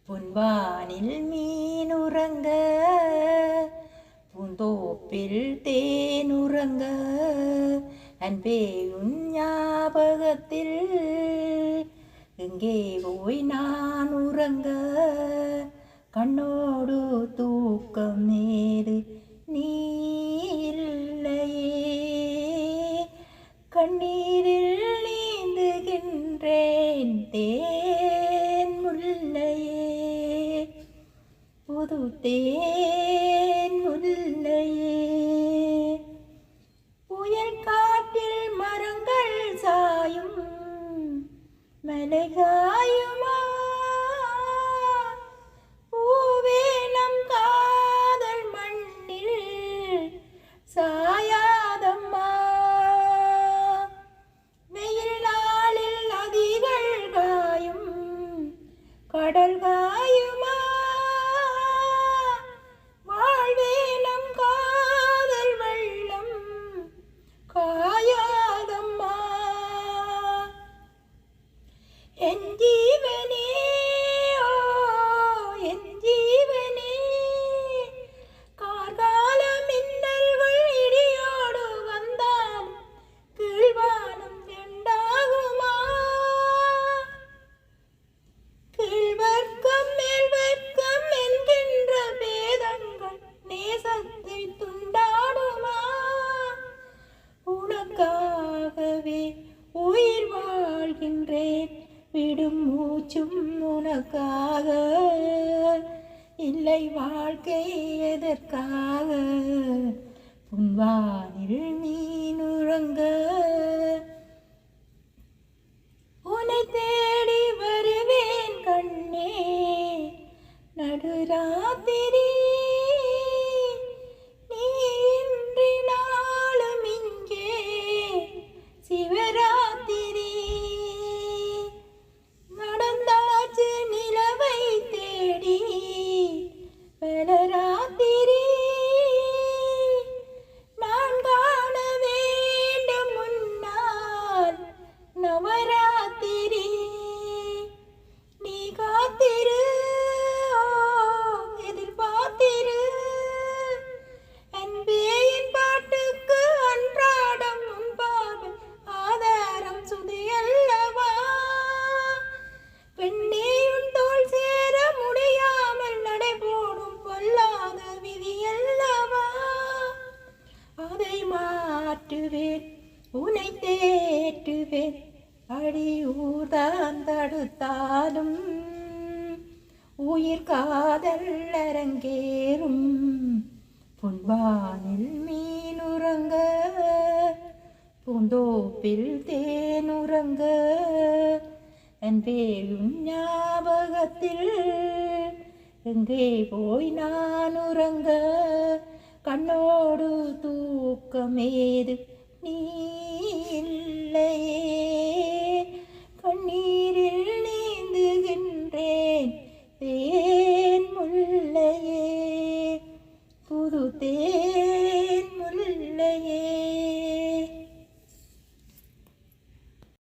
பொன்வானில் மீனுறங்க பூந்தோப்பில் தேனுறங்க அன்பே உன் ஞாபகத்தில் எங்கே போய் நான் உறங்க கண்ணோடு தூக்கம் நேரு நீ இல்லையே கண்ணீரில் நீந்துகின்றேன் தேன் முல்லையே புது தேன் முல்லையே புயல் காற்றில் மரங்கள் சாயும் மலை காயுமா பூவே நம் காதல் மண்ணில் சாயாதம்மா வெயில் நாளில் நதிகள் காயும் கடல் காயுமா வாழ்வே நம் காதல் வெள்ளம் காயாதம்மா என் ஜீவனே ஓ என் ஜீவனே கார்கால மின்னல்கள் இடியோடு வந்தால் கீழ்வானம் ரெண்டாகுமா கீழ்வர்க்கம் மேல்வர்க்கம் என்கின்ற பேதங்கள் நேசத்தை துண்டாடுமா உனக்காகவே உயிர் வாழ்கின்றேன் விடும் மூச்சும் உனக்காக இல்லை வாழ்க்கை எதற்காக பொன்வானில் மீனுறங்க உன்னை தேடி வருவேன் கண்ணே நடுராத்திரி நீ இன்றி நாளும் இங்கே சிவராத்திரி நடந்தாச்சு நிலவை தேடி பலராத்திரி நான் காண வேண்டும் முன்னால் நவராத்திரி நீ காத்திரு எதிர்பார்த்திரு அன்பே என் பாட்டுக்கு அன்றாடம் முன்பாக ஆதாரம் சுதையல்லவா பெண்ணே உன் தோள் சேர முடியாமல் நடைபோடும் பொல்லாத விதியல்லவா அதை மாற்றுவேன் உன்னை தேற்றுவேன் அடி ஊர்தான் தடுத்தாலும் உயிர் காதல் அரங்கேறும் பொன்வானில் மீனுறங்க பூந்தோப்பில் தேனுறங்க அன்பே உன் ஞாபகத்தில் எங்கே போய் நான் உறங்க கண்ணோடு தூக்கமேது நீ இல்லையே கண்ணீரில் நீந்துகின்றேன் தேன் முல்லையே புது தேன்